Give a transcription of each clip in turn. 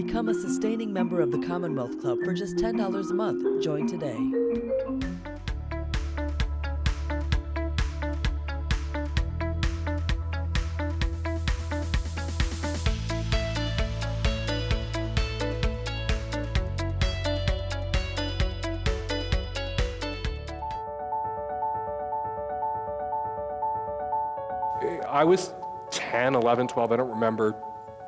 Become a sustaining member of the Commonwealth Club for just $10 a month. Join today. I was 10, 11, 12, I don't remember,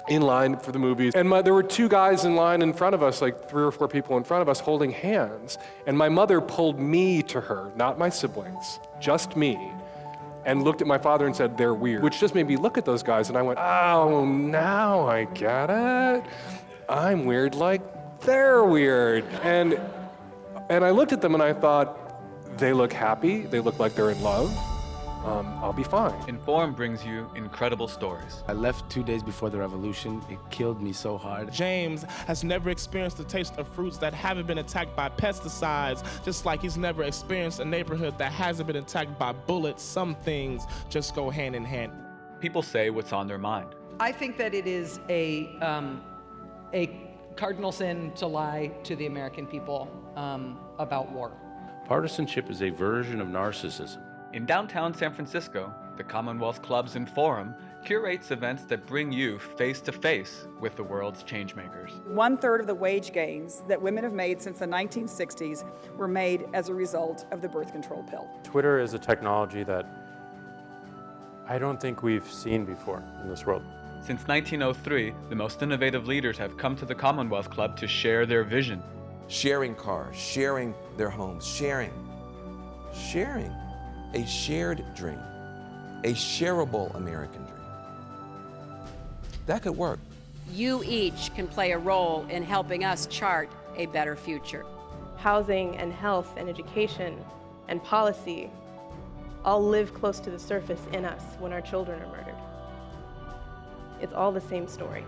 in line for the movies. And there were two guys in line in front of us, like 3 or 4 people in front of us holding hands. And my mother pulled me to her, not my siblings, just me, and looked at my father and said, "They're weird," which just made me look at those guys and I went, "Oh, now I get it. I'm weird like they're weird." And I looked at them and I thought, they look happy, they look like they're in love. I'll be fine. Inform brings you incredible stories. I left 2 days before the revolution. It killed me so hard. James has never experienced the taste of fruits that haven't been attacked by pesticides, just like he's never experienced a neighborhood that hasn't been attacked by bullets. Some things just go hand in hand. People say what's on their mind. I think that it is a cardinal sin to lie to the American people about war. Partisanship is a version of narcissism. In downtown San Francisco, the Commonwealth Clubs and Forum curates events that bring you face to face with the world's changemakers. 1/3 of the wage gains that women have made since the 1960s were made as a result of the birth control pill. Twitter is a technology that I don't think we've seen before in this world. Since 1903, the most innovative leaders have come to the Commonwealth Club to share their vision. Sharing cars, sharing their homes, sharing. A shared dream, a shareable American dream. That could work. You each can play a role in helping us chart a better future. Housing and health and education and policy all live close to the surface in us when our children are murdered. It's all the same story.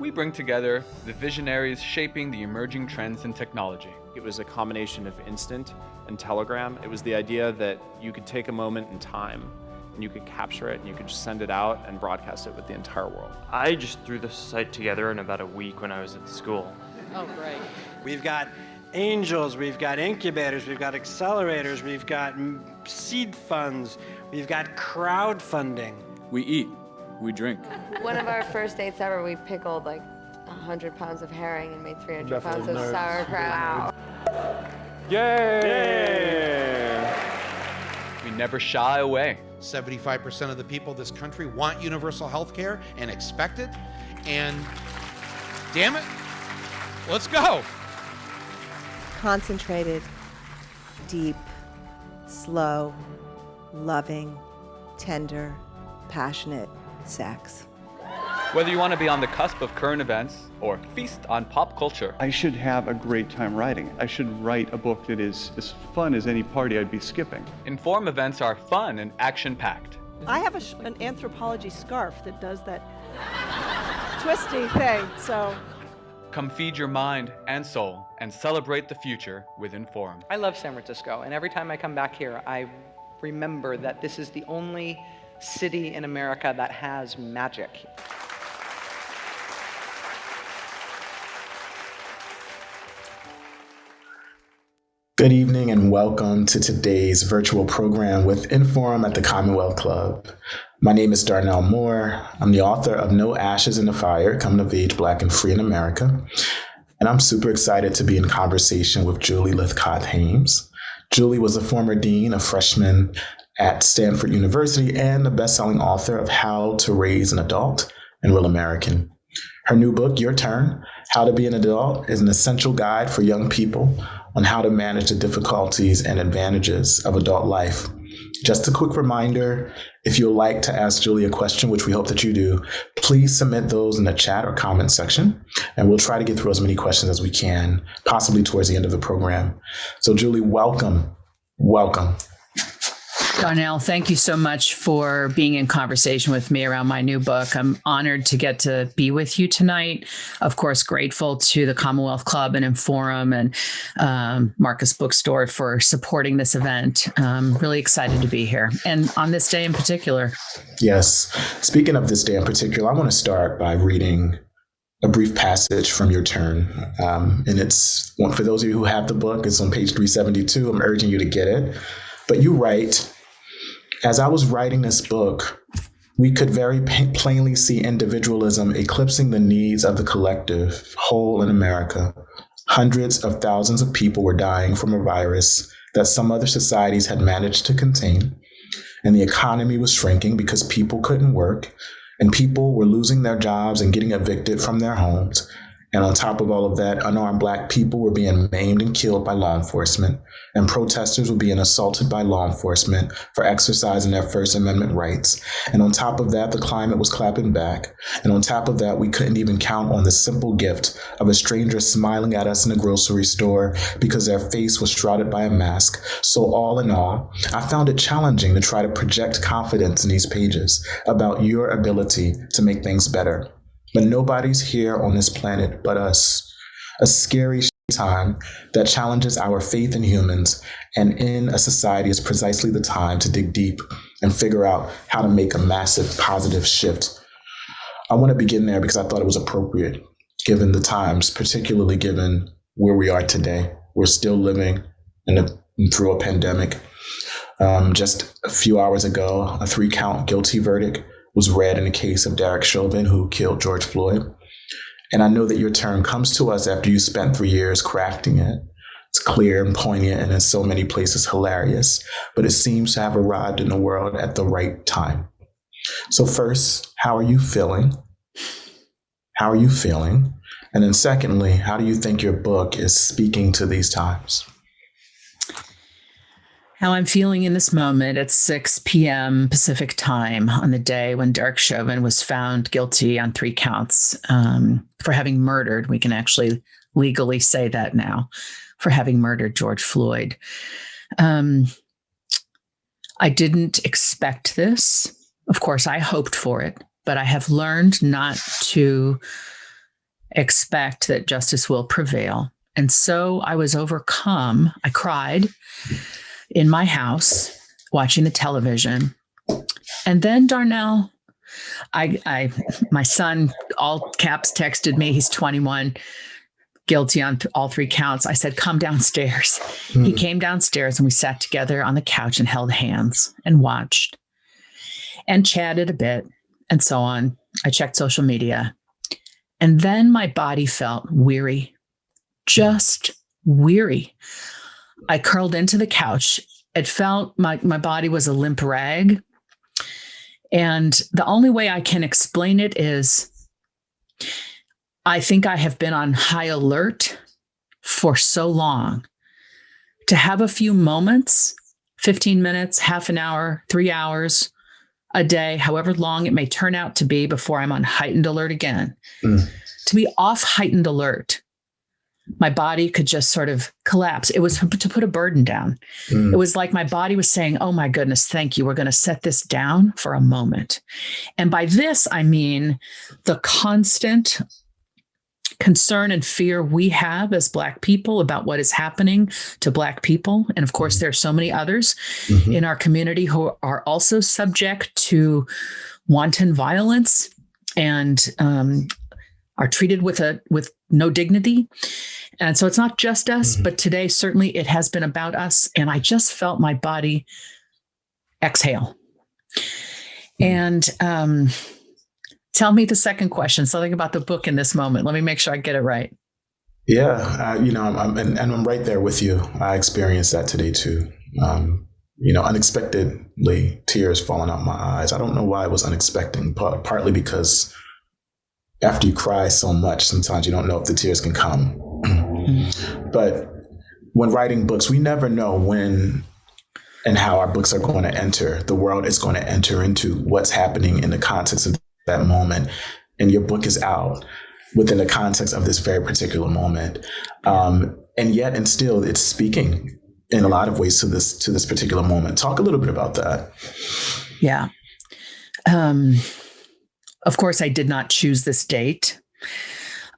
We bring together the visionaries shaping the emerging trends in technology. It was a combination of instant and telegram. It was the idea that you could take a moment in time and you could capture it and you could just send it out and broadcast it with the entire world. I just threw the site together in about a week when I was at school. Oh, great. We've got angels, we've got incubators, we've got accelerators, we've got seed funds, we've got crowdfunding. We eat, we drink. One of our first dates ever, we pickled like 100 pounds of herring and made 300 pounds of sauerkraut. Yay! We never shy away. 75% of the people of this country want universal health care and expect it. And damn it, let's go. Concentrated, deep, slow, loving, tender, passionate sex. Whether you want to be on the cusp of current events or feast on pop culture. I should have a great time writing it. I should write a book that is as fun as any party I'd be skipping. Inform events are fun and action-packed. I have an anthropology scarf that does that twisty thing, so. Come feed your mind and soul and celebrate the future with Inform. I love San Francisco, and every time I come back here, I remember that this is the only city in America that has magic. Good evening and welcome to today's virtual program with Inform at the Commonwealth Club. My name is Darnell Moore. I'm the author of No Ashes in the Fire, Coming of Age, Black and Free in America. And I'm super excited to be in conversation with Julie Lythcott-Haims. Julie was a former dean, a freshman at Stanford University, and a best-selling author of How to Raise an Adult and Real American. Her new book, Your Turn, How to Be an Adult, is an essential guide for young people on how to manage the difficulties and advantages of adult life. Just a quick reminder, if you would like to ask Julie a question, which we hope that you do, please submit those in the chat or comment section, and we'll try to get through as many questions as we can, possibly towards the end of the program. So Julie, welcome. Welcome. Darnell, thank you so much for being in conversation with me around my new book. I'm honored to get to be with you tonight. Of course, grateful to the Commonwealth Club and Inforum and Marcus Bookstore for supporting this event. Really excited to be here, and on this day in particular. Yes. Speaking of this day in particular, I want to start by reading a brief passage from your turn. And it's, for those of you who have the book, it's on page 372. I'm urging you to get it. But you write, as I was writing this book, we could very plainly see individualism eclipsing the needs of the collective whole in America. Hundreds of thousands of people were dying from a virus that some other societies had managed to contain. And the economy was shrinking because people couldn't work, and people were losing their jobs and getting evicted from their homes. And on top of all of that, unarmed Black people were being maimed and killed by law enforcement, and protesters were being assaulted by law enforcement for exercising their First Amendment rights. And on top of that, the climate was clapping back. And on top of that, we couldn't even count on the simple gift of a stranger smiling at us in a grocery store because their face was shrouded by a mask. So all in all, I found it challenging to try to project confidence in these pages about your ability to make things better. But nobody's here on this planet but us. A scary time that challenges our faith in humans, and in a society is precisely the time to dig deep and figure out how to make a massive positive shift. I want to begin there because I thought it was appropriate given the times, particularly given where we are today. We're still living through a pandemic. Just a few hours ago, a 3-count guilty verdict was read in the case of Derek Chauvin, who killed George Floyd. And I know that your turn comes to us after you spent 3 years crafting it. It's clear and poignant and in so many places hilarious, but it seems to have arrived in the world at the right time. So first, how are you feeling? How are you feeling? And then secondly, how do you think your book is speaking to these times? How I'm feeling in this moment at 6 p.m. Pacific time on the day when Derek Chauvin was found guilty on 3 counts for having murdered. We can actually legally say that now, for having murdered George Floyd. I didn't expect this. Of course, I hoped for it, but I have learned not to expect that justice will prevail. And so I was overcome. I cried in my house, watching the television. And then Darnell, my son, all caps, texted me, he's 21, guilty on all 3 counts. I said, come downstairs. He came downstairs and we sat together on the couch and held hands and watched and chatted a bit and so on. I checked social media. And then my body felt weary, just weary. I curled into the couch. It felt my body was a limp rag. And the only way I can explain it is I think I have been on high alert for so long. To have a few moments, 15 minutes, half an hour, 3 hours a day, however long it may turn out to be before I'm on heightened alert again, to be off heightened alert, my body could just sort of collapse. It was to put a burden down. It was like my body was saying, oh my goodness, thank you. We're going to set this down for a moment. And by this, I mean the constant concern and fear we have as Black people about what is happening to Black people. And of course, there are so many others in our community who are also subject to wanton violence and are treated with no dignity. And so it's not just us, but today, certainly it has been about us. And I just felt my body exhale. And tell me the second question, something about the book in this moment. Let me make sure I get it right. Yeah, I'm right there with you. I experienced that today too. Unexpectedly, tears falling out my eyes. I don't know why it was unexpected, but partly because after you cry so much, sometimes you don't know if the tears can come. But when writing books, we never know when and how our books are going to enter. The world is going to enter into what's happening in the context of that moment. And your book is out within the context of this very particular moment. And yet, and still, it's speaking in a lot of ways to this particular moment. Talk a little bit about that. Yeah. Of course, I did not choose this date.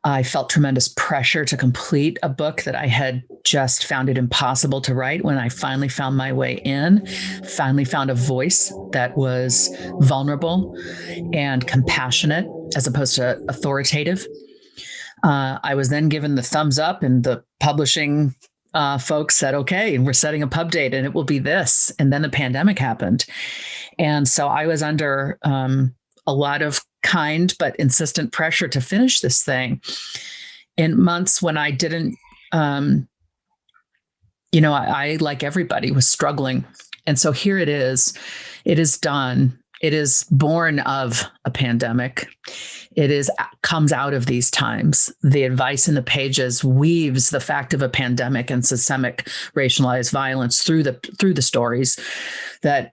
I felt tremendous pressure to complete a book that I had just found it impossible to write. When I finally found my way in, finally found a voice that was vulnerable and compassionate as opposed to authoritative. I was then given the thumbs up, and the publishing folks said, okay, and we're setting a pub date and it will be this. And then the pandemic happened. And so I was under a lot of kind but insistent pressure to finish this thing in months when I didn't, I, like everybody, was struggling. And so here it is. It is done. It is born of a pandemic. It comes out of these times. The advice in the pages weaves the fact of a pandemic and systemic racialized violence through the stories, that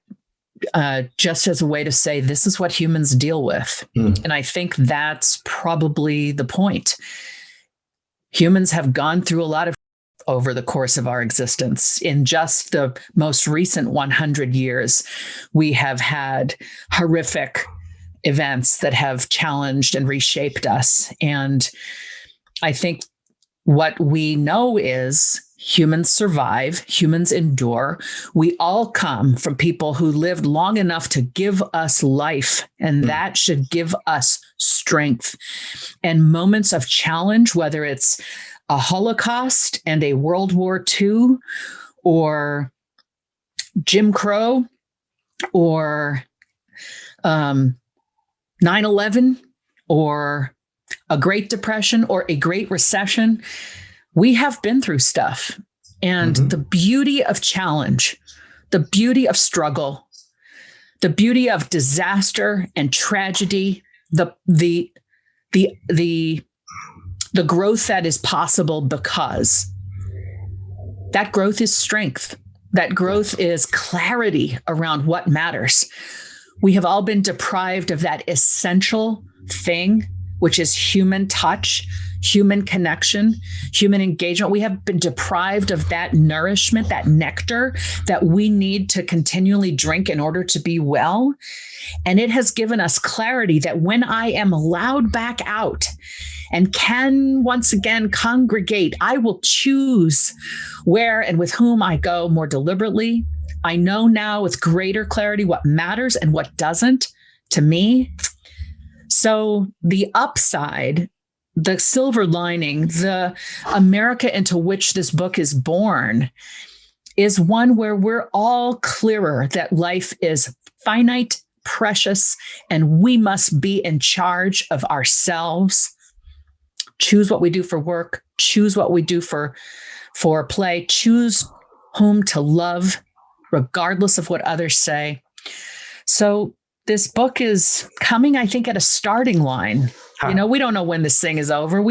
just as a way to say, this is what humans deal with. And I think that's probably the point. Humans have gone through a lot of over the course of our existence. In just the most recent 100 years, we have had horrific events that have challenged and reshaped us. And I think what we know is humans survive, humans endure. We all come from people who lived long enough to give us life, and that should give us strength. And moments of challenge, whether it's a Holocaust and a World War II, or Jim Crow, or 9/11, or a Great Depression, or a Great Recession. We have been through stuff. And the beauty of challenge, the beauty of struggle, the beauty of disaster and tragedy, the growth that is possible, because that growth is strength. That growth is clarity around what matters. We have all been deprived of that essential thing, which is human touch, human connection, human engagement. We have been deprived of that nourishment, that nectar that we need to continually drink in order to be well. And it has given us clarity that when I am allowed back out and can once again congregate, I will choose where and with whom I go more deliberately. I know now with greater clarity what matters and what doesn't to me. So the upside, the silver lining, the America into which this book is born, is one where we're all clearer that life is finite, precious, and we must be in charge of ourselves. Choose what we do for work, choose what we do for play, choose whom to love, regardless of what others say. So this book is coming, I think, at a starting line. We don't know when this thing is over.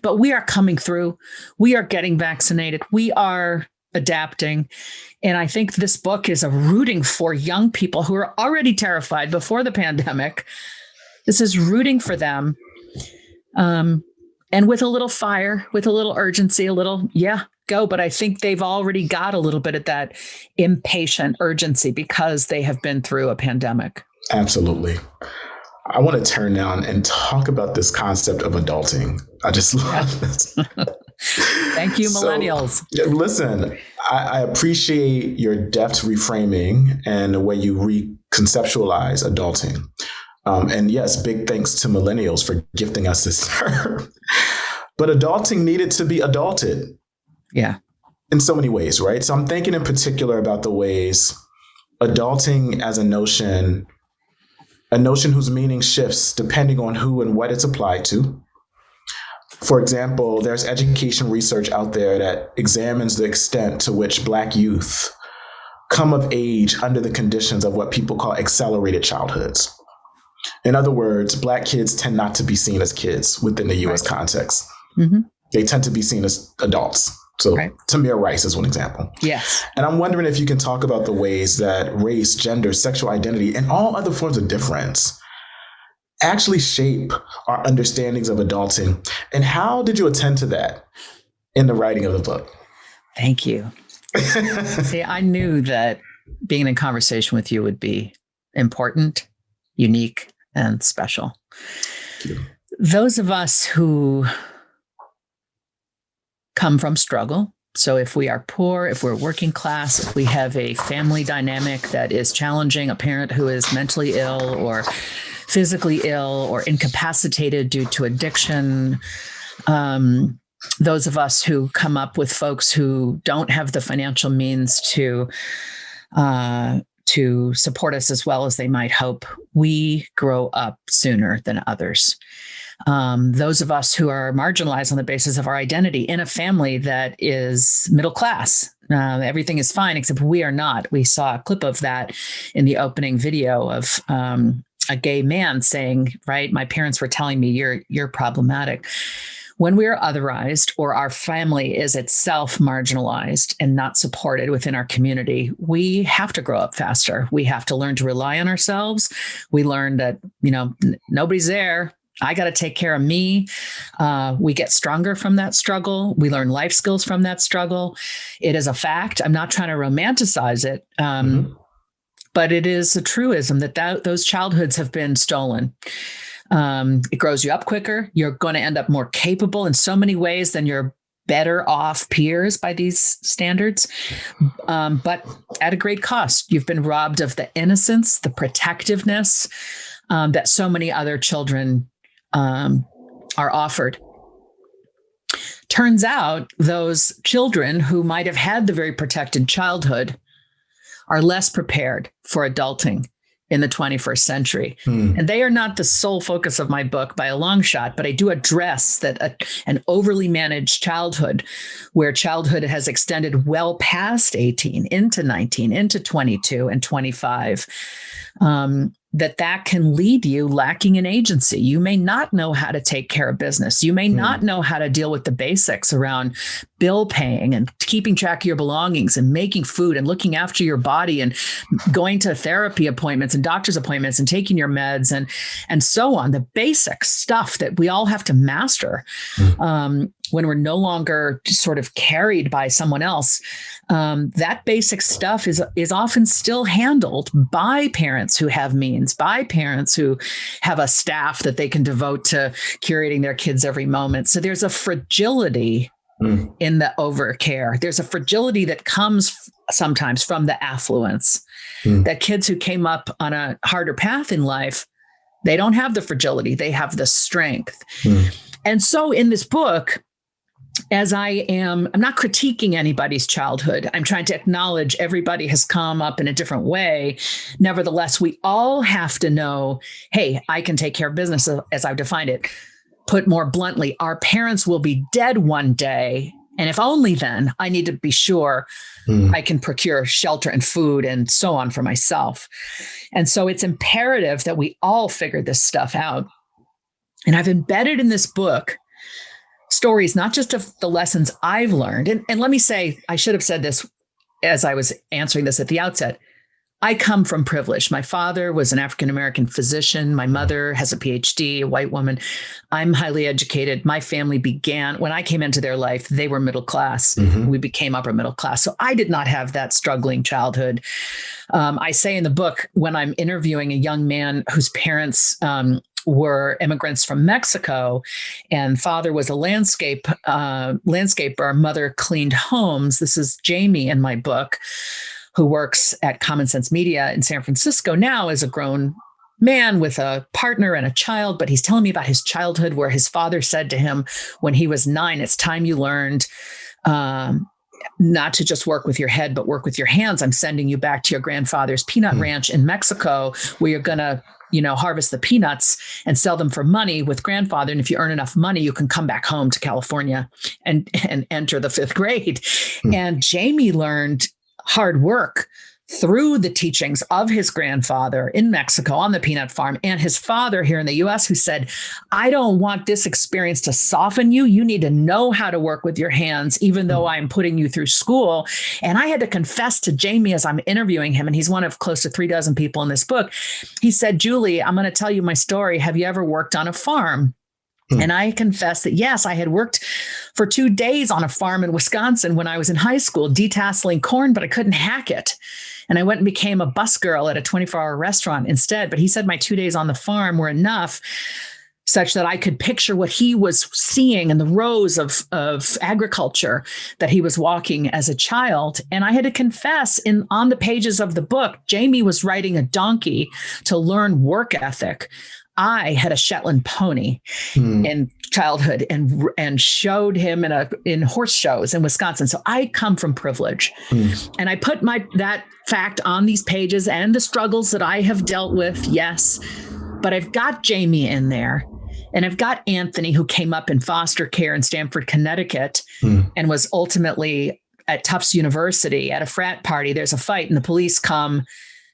But we are coming through. We are getting vaccinated. We are adapting. And I think this book is a rooting for young people who are already terrified before the pandemic. This is rooting for them. And with a little fire, with a little urgency, a little, go. But I think they've already got a little bit of that impatient urgency because they have been through a pandemic. Absolutely. I want to turn now and talk about this concept of adulting. I just love this. Thank you, millennials. So, listen, I appreciate your deft reframing and the way you reconceptualize adulting. And yes, big thanks to millennials for gifting us this term. But adulting needed to be adulted. Yeah. In so many ways, right? So I'm thinking in particular about the ways adulting as a notion whose meaning shifts depending on who and what it's applied to. For example, there's education research out there that examines the extent to which Black youth come of age under the conditions of what people call accelerated childhoods. In other words, Black kids tend not to be seen as kids within the U.S. context. Mm-hmm. They tend to be seen as adults. So Tamir Rice is one example. Yes. And I'm wondering if you can talk about the ways that race, gender, sexual identity, and all other forms of difference actually shape our understandings of adulting. And how did you attend to that in the writing of the book? Thank you. See, I knew that being in conversation with you would be important, unique, and special. Those of us who come from struggle. So if we are poor, if we're working class, if we have a family dynamic that is challenging, a parent who is mentally ill or physically ill or incapacitated due to addiction, those of us who come up with folks who don't have the financial means to support us as well as they might hope, we grow up sooner than others. Those of us who are marginalized on the basis of our identity in a family that is middle class, everything is fine, except we are not. We saw a clip of that in the opening video of a gay man saying, right, my parents were telling me you're problematic. When we are otherized or our family is itself marginalized and not supported within our community, we have to grow up faster. We have to learn to rely on ourselves. We learn that, nobody's there. I got to take care of me. We get stronger from that struggle. We learn life skills from that struggle. It is a fact. I'm not trying to romanticize it, but it is a truism that those childhoods have been stolen. It grows you up quicker. You're going to end up more capable in so many ways than your better off peers by these standards, but at a great cost. You've been robbed of the innocence, the protectiveness that so many other children are offered. Turns out those children who might have had the very protected childhood are less prepared for adulting in the 21st century. And they are not the sole focus of my book by a long shot, but I do address that an overly managed childhood, where childhood has extended well past 18 into 19, into 22 and 25, that can lead you lacking in agency. You may not know how to take care of business. You may not know how to deal with the basics around bill paying and keeping track of your belongings and making food and looking after your body and going to therapy appointments and doctor's appointments and taking your meds and so on. The basic stuff that we all have to master when we're no longer sort of carried by someone else. That basic stuff is often still handled by parents who have means, by parents who have a staff that they can devote to curating their kids every moment. So there's a fragility in the overcare. There's a fragility that comes sometimes from the affluence, that kids who came up on a harder path in life, they don't have the fragility, they have the strength. And so in this book, as I'm not critiquing anybody's childhood. I'm trying to acknowledge everybody has come up in a different way. Nevertheless, we all have to know, hey, I can take care of business as I've defined it. Put more bluntly, our parents will be dead one day. And if only then, I need to be sure I can procure shelter and food and so on for myself. And so it's imperative that we all figure this stuff out. And I've embedded in this book stories, not just of the lessons I've learned. And let me say, I should have said this as I was answering this at the outset. I come from privilege. My father was an African-American physician. My mother has a PhD, a white woman. I'm highly educated. My family began, when I came into their life, they were middle class. We became upper middle class. So I did not have that struggling childhood. I say in the book, when I'm interviewing a young man whose parents were immigrants from Mexico, and father was a landscaper, mother cleaned homes. This is Jamie in my book, who works at Common Sense Media in San Francisco now as a grown man with a partner and a child. But he's telling me about his childhood, where his father said to him when he was 9, it's time you learned not to just work with your head, but work with your hands. I'm sending you back to your grandfather's peanut ranch in Mexico, where you're going to harvest the peanuts and sell them for money with grandfather. And if you earn enough money, you can come back home to California and enter the 5th grade. And Jamie learned hard work through the teachings of his grandfather in Mexico on the peanut farm, and his father here in the US, who said, I don't want this experience to soften you. You need to know how to work with your hands, even though I'm putting you through school. And I had to confess to Jamie as I'm interviewing him, and he's one of close to 36 people in this book. He said, Julie, I'm going to tell you my story. Have you ever worked on a farm? And I confessed that, yes, I had worked for 2 days on a farm in Wisconsin when I was in high school, detasseling corn, but I couldn't hack it. And I went and became a busgirl at a 24-hour restaurant instead. But he said my 2 days on the farm were enough such that I could picture what he was seeing in the rows of agriculture that he was walking as a child. And I had to confess, on the pages of the book, Jamie was riding a donkey to learn work ethic. I had a Shetland pony in childhood and showed him in horse shows in Wisconsin. So I come from privilege. And I put that fact on these pages and the struggles that I have dealt with. Yes. But I've got Jamie in there, and I've got Anthony, who came up in foster care in Stamford, Connecticut, and was ultimately at Tufts University at a frat party. There's a fight and the police come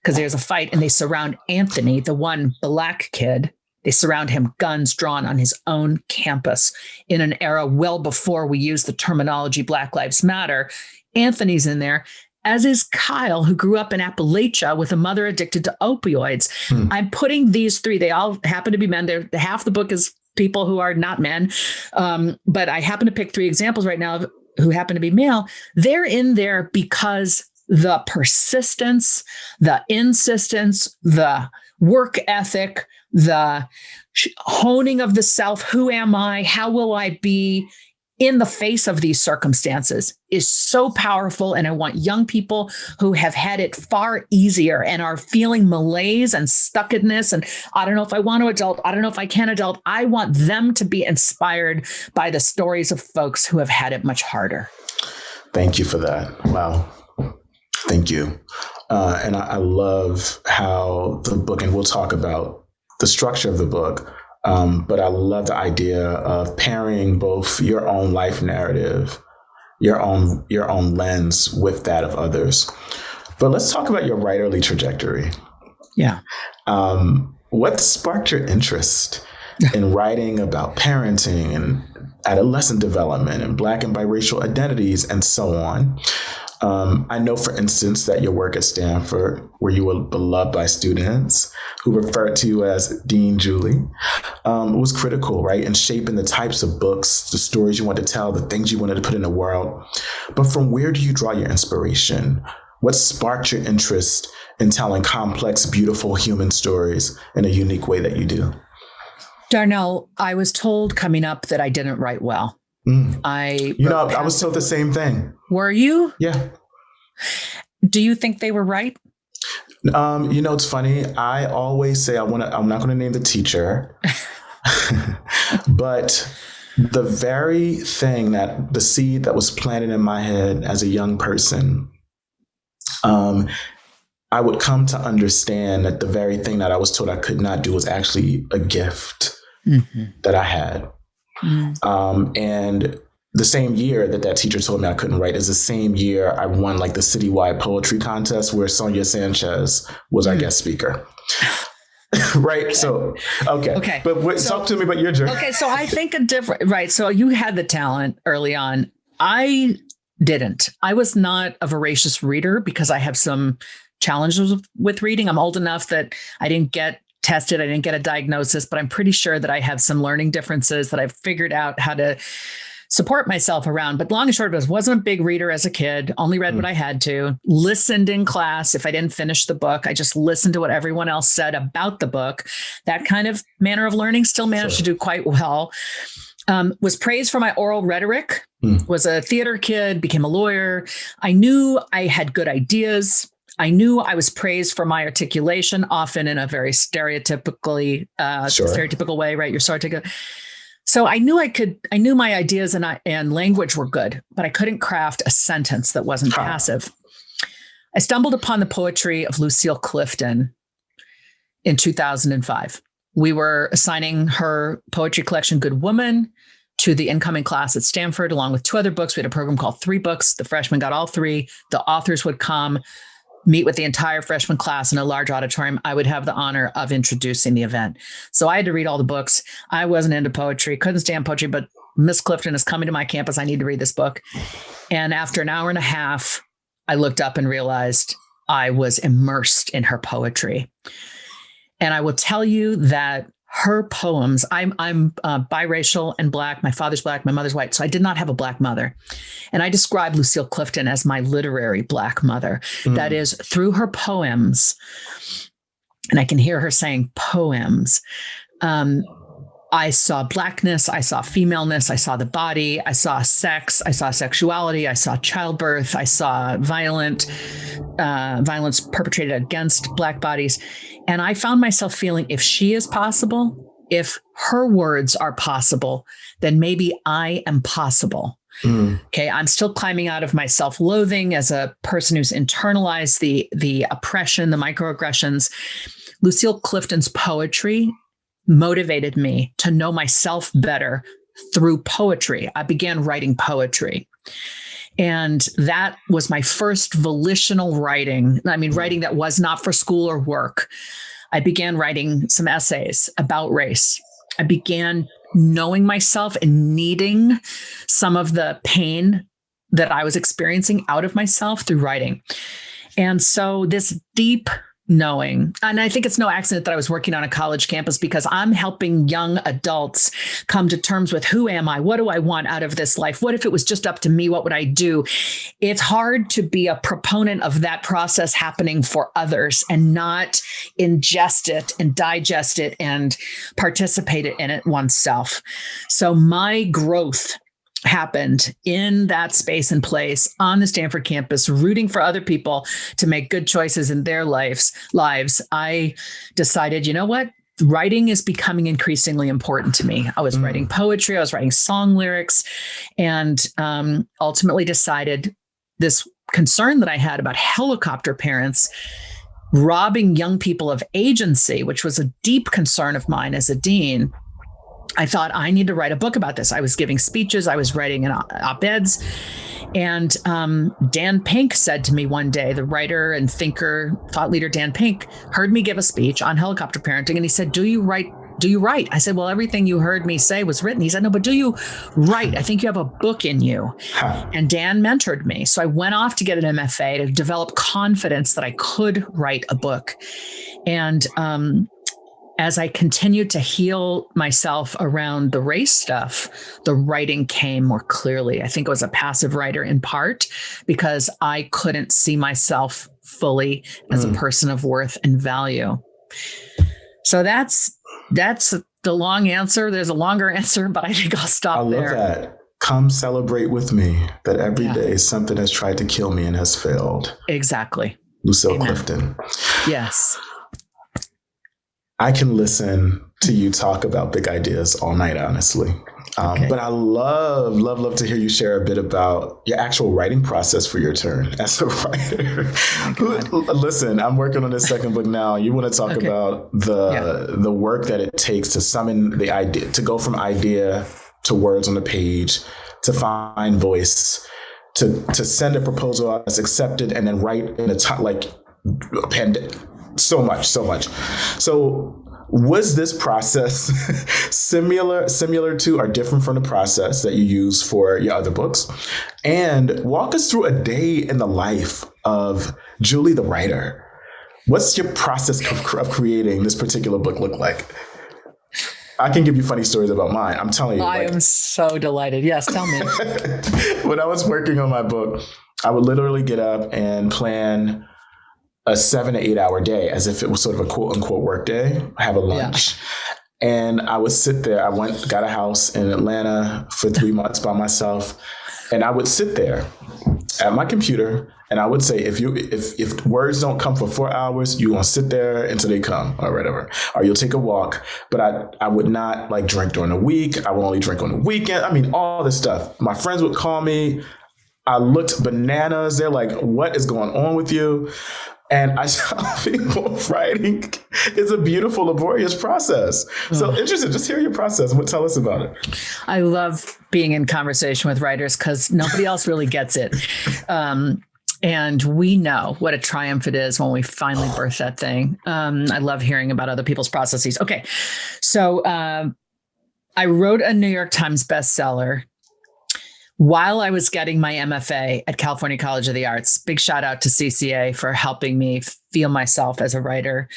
because there's a fight, and they surround Anthony, the one black kid. They surround him, guns drawn on his own campus in an era well before we use the terminology Black Lives Matter. Anthony's in there, as is Kyle, who grew up in Appalachia with a mother addicted to opioids. I'm putting these three, they all happen to be men. Half the book is people who are not men. But I happen to pick three examples right now who happen to be male. They're in there because the persistence, the insistence, the work ethic, the honing of the self, who am I, how will I be in the face of these circumstances is so powerful. And I want young people who have had it far easier and are feeling malaise and stuckedness. And I don't know if I want to adult. I don't know if I can adult. I want them to be inspired by the stories of folks who have had it much harder. Thank you for that. Wow. Thank you. And I love how the book, and we'll talk about the structure of the book, but I love the idea of pairing both your own life narrative, your own lens with that of others. But let's talk about your writerly trajectory. Yeah. What sparked your interest in writing about parenting and adolescent development and Black and biracial identities and so on? I know, for instance, that your work at Stanford, where you were beloved by students who referred to you as Dean Julie, was critical, right, in shaping the types of books, the stories you wanted to tell, the things you wanted to put in the world. But from where do you draw your inspiration? What sparked your interest in telling complex, beautiful human stories in a unique way that you do? Darnell, I was told coming up that I didn't write well. I was told the same thing. Were you? Yeah. Do you think they were right? It's funny. I always say I'm not going to name the teacher, but the very thing the seed that was planted in my head as a young person, I would come to understand that the very thing that I was told I could not do was actually a gift that I had. And the same year that teacher told me I couldn't write is the same year I won the citywide poetry contest where Sonia Sanchez was our guest speaker. Right. So, okay. But talk to me about your journey. Okay. So I think right. So you had the talent early on. I didn't. I was not a voracious reader because I have some challenges with reading. I'm old enough that I didn't get tested. I didn't get a diagnosis, but I'm pretty sure that I have some learning differences that I've figured out how to support myself around. But long and short of it, I wasn't a big reader as a kid, only read what I had to, listened in class. If I didn't finish the book, I just listened to what everyone else said about the book. That kind of manner of learning still managed to do quite well. Was praised for my oral rhetoric, was a theater kid, became a lawyer. I knew I had good ideas. I knew I was praised for my articulation, often in a very stereotypical way, right? You're stereotypical. So I knew my ideas and language were good, but I couldn't craft a sentence that wasn't passive. I stumbled upon the poetry of Lucille Clifton in 2005. We were assigning her poetry collection, Good Woman, to the incoming class at Stanford, along with two other books. We had a program called 3 Books. The freshmen got all 3. The authors would come meet with the entire freshman class in a large auditorium. I would have the honor of introducing the event. So I had to read all the books. I wasn't into poetry, couldn't stand poetry, but Miss Clifton is coming to my campus. I need to read this book. And after an hour and a half, I looked up and realized I was immersed in her poetry. And I will tell you that her poems, I'm biracial and Black. My father's Black, my mother's white. So I did not have a Black mother. And I describe Lucille Clifton as my literary Black mother. That is, through her poems, and I can hear her saying poems, I saw Blackness, I saw femaleness, I saw the body, I saw sex, I saw sexuality, I saw childbirth, I saw violence perpetrated against Black bodies. And I found myself feeling, if she is possible, if her words are possible, then maybe I am possible. Okay, I'm still climbing out of my self-loathing as a person who's internalized the oppression, the microaggressions. Lucille Clifton's poetry motivated me to know myself better through poetry. I began writing poetry. And that was my first volitional writing. I mean, writing that was not for school or work. I began writing some essays about race. I began knowing myself and needing some of the pain that I was experiencing out of myself through writing. And so this deep knowing, and I think it's no accident that I was working on a college campus, because I'm helping young adults come to terms with, who am I? What do I want out of this life? What if it was just up to me? What would I do? It's hard to be a proponent of that process happening for others and not ingest it and digest it and participate in it oneself. So my growth happened in that space and place on the Stanford campus, rooting for other people to make good choices in their lives. I decided, you know what? Writing is becoming increasingly important to me. I was writing poetry, I was writing song lyrics, and ultimately decided this concern that I had about helicopter parents robbing young people of agency, which was a deep concern of mine as a dean. I thought, I need to write a book about this. I was giving speeches, I was writing in op-eds. And Dan Pink said to me one day, the writer and thinker, thought leader Dan Pink, heard me give a speech on helicopter parenting. And he said, do you write? I said, well, everything you heard me say was written. He said, no, but do you write? I think you have a book in you. And Dan mentored me. So I went off to get an MFA to develop confidence that I could write a book. And as I continued to heal myself around the race stuff, the writing came more clearly. I think I was a passive writer in part because I couldn't see myself fully as a person of worth and value. So that's the long answer. There's a longer answer, but I think I'll stop there. I love that. Come celebrate with me that every day something has tried to kill me and has failed. Exactly. Lucille Clifton. Yes. I can listen to you talk about big ideas all night, honestly. But I love to hear you share a bit about your actual writing process for your turn as a writer. Listen, I'm working on this second book now. You want to talk about the work that it takes to summon the idea, to go from idea to words on the page, to find voice, to send a proposal out that's accepted, and then write in a pen. So much. So was this process similar to or different from the process that you use for your other books? And walk us through a day in the life of Julie the writer. What's your process of creating this particular book look like? I can give you funny stories about mine. I'm telling you. I am so delighted. Yes, tell me. When I was working on my book, I would literally get up and plan a 7 to 8 hour day as if it was sort of a quote unquote work day. I have a lunch and I would sit there. I got a house in Atlanta for 3 months by myself. And I would sit there at my computer and I would say, if words don't come for 4 hours, you're going to sit there until they come or whatever, or you'll take a walk. But I would not drink during the week. I would only drink on the weekend. I mean, all this stuff. My friends would call me. I looked bananas. They're like, what is going on with you? And I saw people writing. It's a beautiful, laborious process. So interested, just hear your process. Tell us about it. I love being in conversation with writers because nobody else really gets it. And we know what a triumph it is when we finally birth that thing. I love hearing about other people's processes. Okay. So I wrote a New York Times bestseller while I was getting my MFA at California College of the Arts. Big shout out to CCA for helping me feel myself as a writer.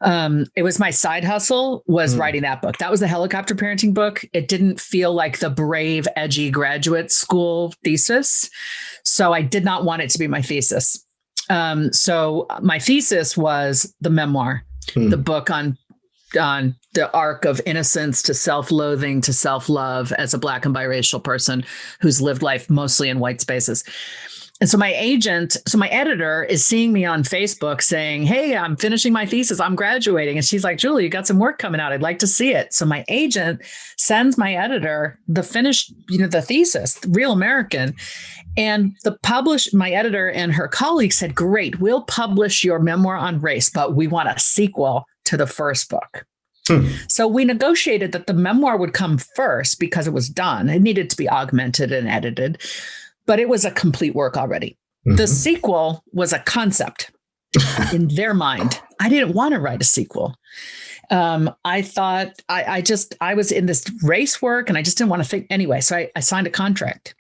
It was my side hustle was writing that book. That was the helicopter parenting book. It didn't feel like the brave, edgy graduate school thesis. So I did not want it to be my thesis. So my thesis was the memoir, the book on on the arc of innocence to self-loathing to self-love as a Black and biracial person who's lived life mostly in white spaces. And so my editor is seeing me on Facebook saying, hey, I'm finishing my thesis. I'm graduating. And she's like, Julie, you got some work coming out. I'd like to see it. So my agent sends my editor the finished, the thesis, Real American. And my editor and her colleague said, great, we'll publish your memoir on race, but we want a sequel to the first book. So we negotiated that the memoir would come first because it was done. It needed to be augmented and edited. But it was a complete work already. The sequel was a concept in their mind. I didn't want to write a sequel. I thought I was in this race work and I just didn't want to think anyway. So I signed a contract.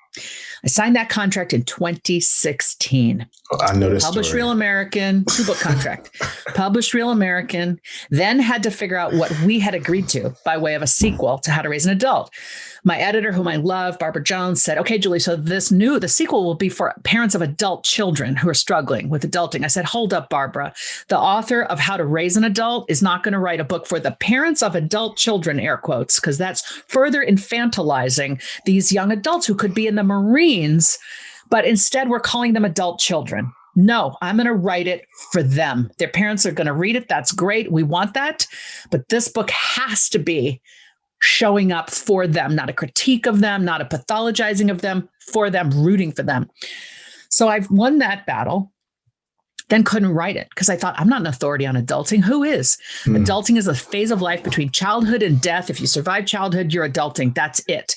I signed that contract in 2016. I noticed. Published Real American, 2-book contract. Published Real American, then had to figure out what we had agreed to by way of a sequel to How to Raise an Adult. My editor, whom I love, Barbara Jones, said, okay, Julie, so the sequel will be for parents of adult children who are struggling with adulting. I said, hold up, Barbara. The author of How to Raise an Adult is not going to write a book for the parents of adult children, air quotes, because that's further infantilizing these young adults who could be in the Marines, but instead we're calling them adult children. No, I'm going to write it for them. Their parents are going to read it. That's great. We want that. But this book has to be showing up for them, not a critique of them, not a pathologizing of them, for them, rooting for them. So I've won that battle, then couldn't write it because I thought, I'm not an authority on adulting. Who is? Adulting is a phase of life between childhood and death. If you survive childhood, you're adulting. That's it.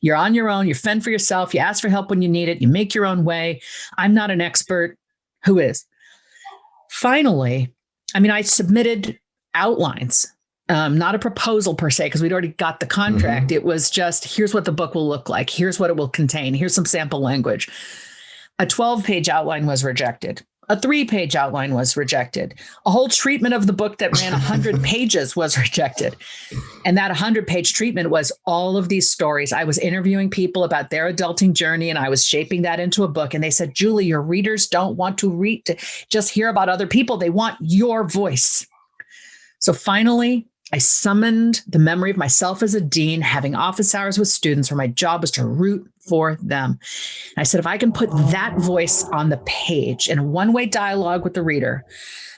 You're on your own. You fend for yourself. You ask for help when you need it. You make your own way. I'm not an expert. Who is? Finally, I submitted outlines. Not a proposal per se, because we'd already got the contract. It was just, here's what the book will look like. Here's what it will contain. Here's some sample language. A 12-page outline was rejected. A 3-page outline was rejected. A whole treatment of the book that ran 100 pages was rejected. And that 100-page treatment was all of these stories. I was interviewing people about their adulting journey, and I was shaping that into a book. And they said, Julie, your readers don't want to just hear about other people. They want your voice. So finally, I summoned the memory of myself as a dean, having office hours with students where my job was to root for them. And I said, if I can put that voice on the page in a one-way dialogue with the reader,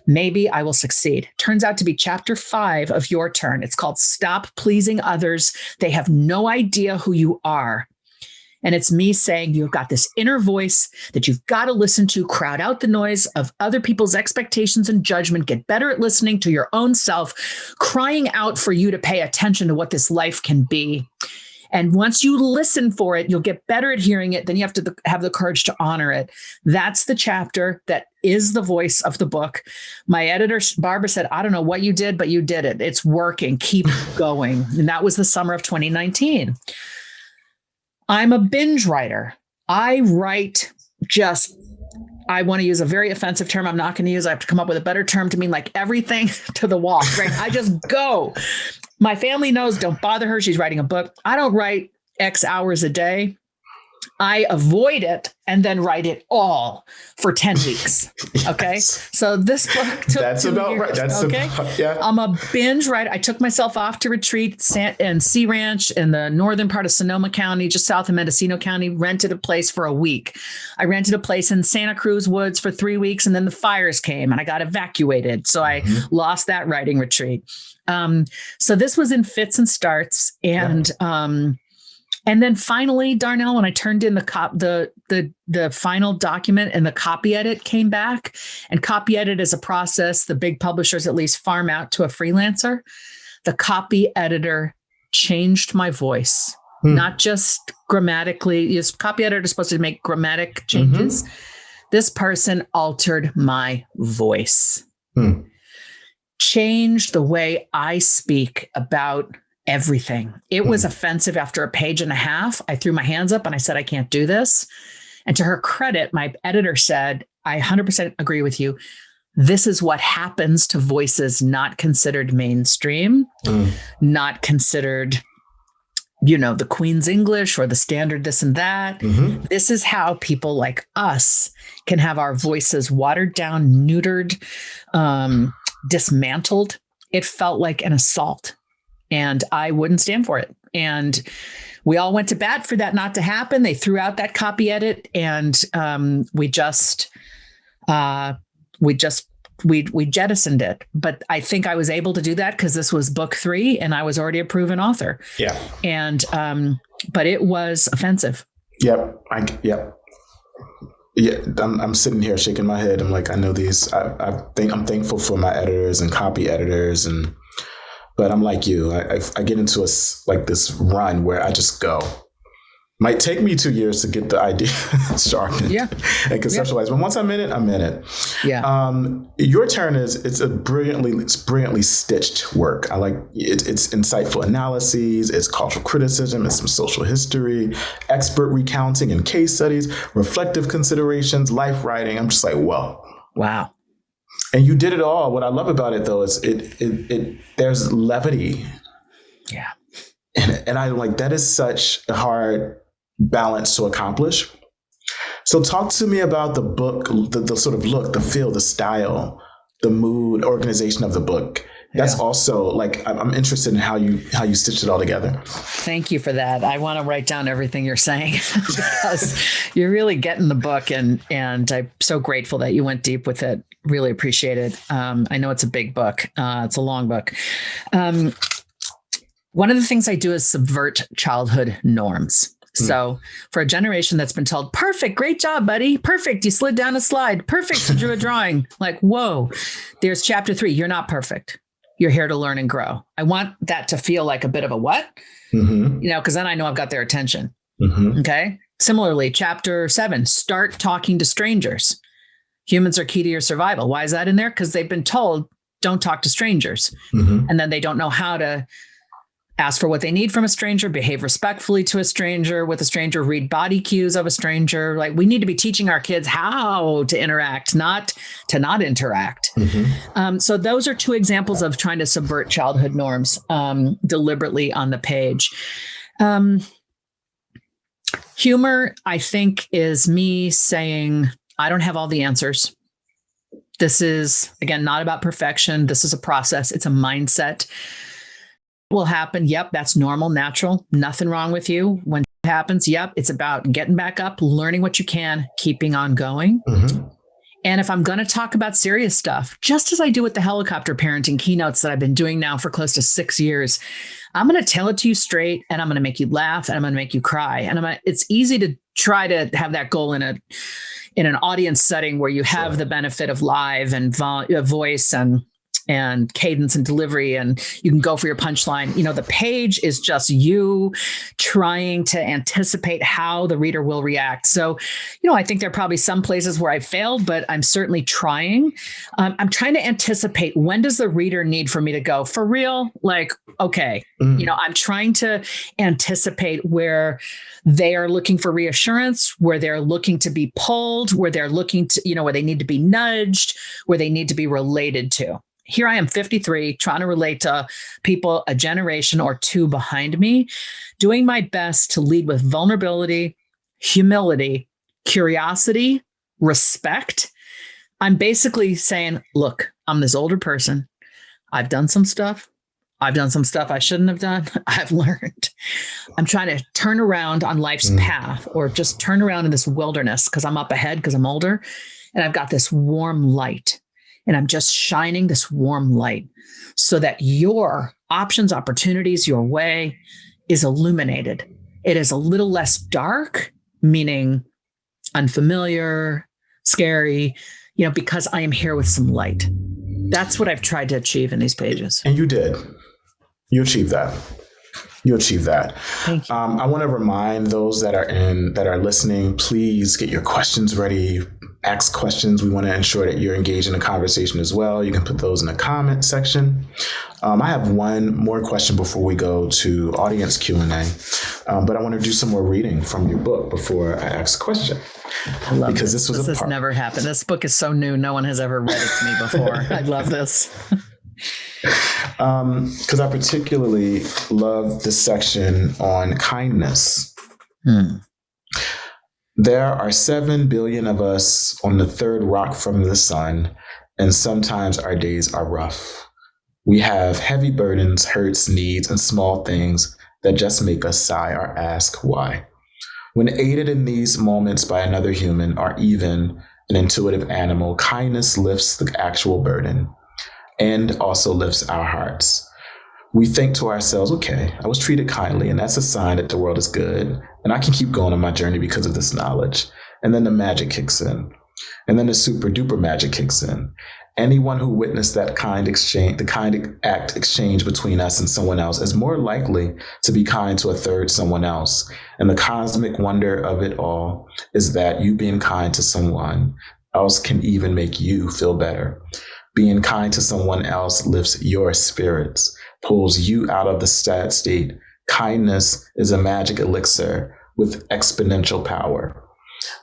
maybe I will succeed. Turns out to be chapter 5 of Your Turn. It's called Stop Pleasing Others. They have no idea who you are. And it's me saying, you've got this inner voice that you've got to listen to, crowd out the noise of other people's expectations and judgment, get better at listening to your own self, crying out for you to pay attention to what this life can be. And once you listen for it, you'll get better at hearing it. Then you have to have the courage to honor it. That's the chapter that is the voice of the book. My editor, Barbara, said, I don't know what you did, but you did it. It's working. Keep going. And that was the summer of 2019. I'm a binge writer. I write I want to use a very offensive term I'm not going to use. I have to come up with a better term to mean like everything to the wall, right? I just go. My family knows, don't bother her. She's writing a book. I don't write X hours a day. I avoid it and then write it all for 10 weeks. Okay. So this book took That's 2 about years, right. That's okay. Yeah. I'm a binge writer. I took myself off to retreat in Sea Ranch in the northern part of Sonoma County, just south of Mendocino County, rented a place for a week. I rented a place in Santa Cruz Woods for 3 weeks, and then the fires came and I got evacuated. So I lost that writing retreat. So this was in fits and starts. And then finally, Darnell, when I turned in the final document and the copy edit came back, and copy edit is a process the big publishers at least farm out to a freelancer. The copy editor changed my voice, not just grammatically. Copy editor is supposed to make grammatic changes. This person altered my voice, changed the way I speak about everything. It was offensive after a page and a half. I threw my hands up and I said, I can't do this. And to her credit, my editor said, I 100% agree with you. This is what happens to voices not considered mainstream, not considered, the Queen's English or the standard this and that. This is how people like us can have our voices watered down, neutered, dismantled it felt like an assault, and I wouldn't stand for it. And we all went to bat for that not to happen. They threw out that copy edit, and we jettisoned it. But I think I was able to do that because this was book 3 and I was already a proven author. Yeah. And but it was offensive. Yep. Yeah, I'm sitting here shaking my head. I'm like, I know these. I'm thankful for my editors and copy editors, but I'm like you. I get into this run where I just go. Might take me 2 years to get the idea sharpened and conceptualized, but once I'm in it, I'm in it. Yeah. Your turn it's brilliantly stitched work. I like it's insightful analyses, it's cultural criticism, it's some social history, expert recounting and case studies, reflective considerations, life writing. I'm just like, whoa. Wow. And you did it all. What I love about it though is there's levity. Yeah. And I like that is such a hard balance to accomplish. So talk to me about the book, the sort of look, the feel, the style, the mood, organization of the book. That's also like, I'm interested in how you stitched it all together. Thank you for that. I want to write down everything you're saying because you're really getting the book, and I'm so grateful that you went deep with it. Really appreciate it. I know it's a big book. It's a long book. One of the things I do is subvert childhood norms. So for a generation that's been told, perfect, great job, buddy. Perfect. You slid down a slide. Perfect. You drew a drawing. Like, whoa, there's chapter 3. You're not perfect. You're here to learn and grow. I want that to feel like a bit of a what? Because then I know I've got their attention. Okay. Similarly, chapter 7, start talking to strangers. Humans are key to your survival. Why is that in there? Because they've been told, don't talk to strangers. And then they don't know how to ask for what they need from a stranger, behave respectfully to a stranger, with a stranger, read body cues of a stranger. Like, we need to be teaching our kids how to interact, not to not interact. So those are 2 examples of trying to subvert childhood norms deliberately on the page. Humor, I think, is me saying, I don't have all the answers. This is, again, not about perfection. This is a process. It's a mindset. Will happen. Yep. That's normal, natural. Nothing wrong with you. When it happens, yep. It's about getting back up, learning what you can, keeping on going. And if I'm going to talk about serious stuff, just as I do with the helicopter parenting keynotes that I've been doing now for close to 6 years, I'm going to tell it to you straight, and I'm going to make you laugh, and I'm going to make you cry. And it's easy to try to have that goal in an audience setting where you have the benefit of live and voice and cadence and delivery, and you can go for your punchline. The page is just you trying to anticipate how the reader will react. So, I think there are probably some places where I failed, but I'm certainly trying. I'm trying to anticipate, when does the reader need for me to go for real? Like, okay, I'm trying to anticipate where they are looking for reassurance, where they're looking to be pulled, where they're looking to, where they need to be nudged, where they need to be related to. Here I am, 53, trying to relate to people a generation or 2 behind me, doing my best to lead with vulnerability, humility, curiosity, respect. I'm basically saying, look, I'm this older person. I've done some stuff. I've done some stuff I shouldn't have done. I've learned. I'm trying to turn around on life's path, or just turn around in this wilderness because I'm up ahead, because I'm older, and I've got this warm light. And I'm just shining this warm light so that your options, opportunities, your way is illuminated. It is a little less dark, meaning unfamiliar, scary, because I am here with some light. That's what I've tried to achieve in these pages. And you did. You achieved that. Thank you. I want to remind those that are listening, please get your questions ready. Ask questions. We want to ensure that you're engaged in the conversation as well. You can put those in the comment section. I have one more question before we go to audience Q&A, but I want to do some more reading from your book before I ask a question. I love because this has never happened. This book is so new. No one has ever read it to me before. I love this. Because I particularly love this section on kindness. There are 7 billion of us on the third rock from the sun, and sometimes our days are rough. We have heavy burdens, hurts, needs, and small things that just make us sigh or ask why. When aided in these moments by another human or even an intuitive animal, kindness lifts the actual burden and also lifts our hearts. We think to ourselves, okay, I was treated kindly, and that's a sign that the world is good, and I can keep going on my journey because of this knowledge. And then the magic kicks in. And then the super duper magic kicks in. Anyone who witnessed that kind exchange, the kind act exchange between us and someone else, is more likely to be kind to a third someone else. And the cosmic wonder of it all is that you being kind to someone else can even make you feel better. Being kind to someone else lifts your spirits, pulls you out of the sad state. Kindness is a magic elixir with exponential power.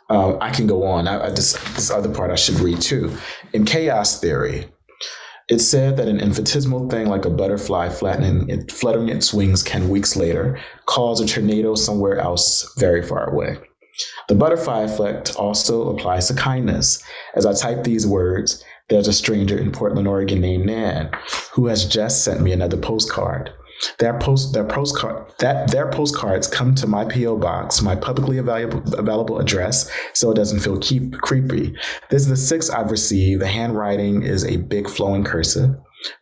I can go on. This other part I should read too. In chaos theory, it's said that an infinitesimal thing like a butterfly fluttering its wings can weeks later cause a tornado somewhere else very far away. The butterfly effect also applies to kindness. As I type these words, there's a stranger in Portland, Oregon named Nan, who has just sent me another postcard. Their postcards come to my P.O. box, my publicly available address, so it doesn't feel creepy. This is the sixth I've received. The handwriting is a big flowing cursive.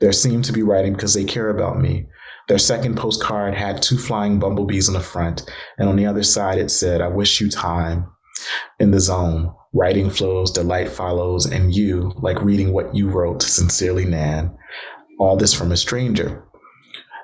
They seem to be writing because they care about me. Their second postcard had 2 flying bumblebees on the front, and on the other side it said, I wish you time in the zone. Writing flows, delight follows, and you, like reading what you wrote, sincerely, Nan. All this from a stranger.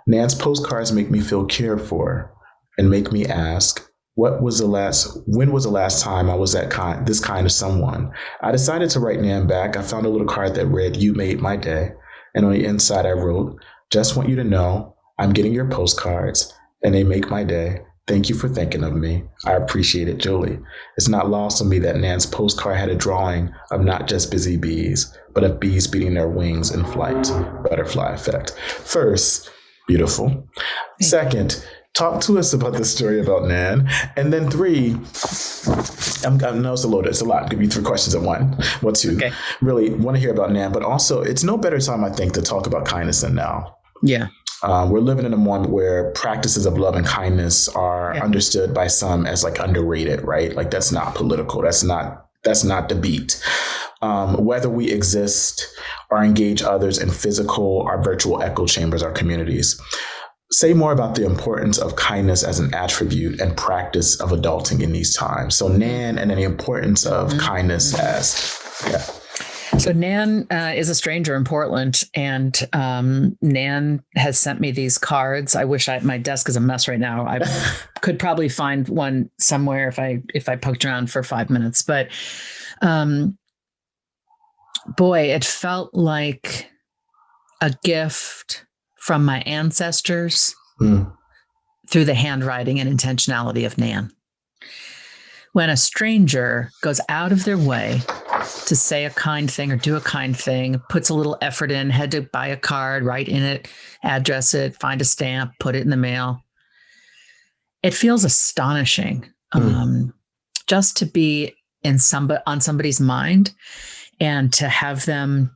Nan's postcards make me feel cared for and make me ask, when was the last time I was this kind of someone? I decided to write Nan back. I found a little card that read, you made my day. And on the inside I wrote, just want you to know I'm getting your postcards and they make my day. Thank you for thinking of me. I appreciate it, Jolie. It's not lost on me that Nan's postcard had a drawing of not just busy bees, but of bees beating their wings in flight. Butterfly effect. First, beautiful. Second, talk to us about the story about Nan. And then 3, I know it's a lot. Give you 3 questions in one. What to really want to hear about Nan, but also it's no better time, I think, to talk about kindness than now. Yeah. We're living in a moment where practices of love and kindness are understood by some as like underrated, right? Like that's not political. That's not the beat. Whether we exist or engage others in physical or virtual echo chambers or communities. Say more about the importance of kindness as an attribute and practice of adulting in these times. So Nan, and then the importance of kindness as, So Nan is a stranger in Portland, and Nan has sent me these cards. I wish my desk is a mess right now. I could probably find one somewhere if I poked around for 5 minutes. But boy, it felt like a gift from my ancestors through the handwriting and intentionality of Nan. When a stranger goes out of their way to say a kind thing or do a kind thing, puts a little effort in, had to buy a card, write in it, address it, find a stamp, put it in the mail. It feels astonishing just to be on somebody's mind and to have them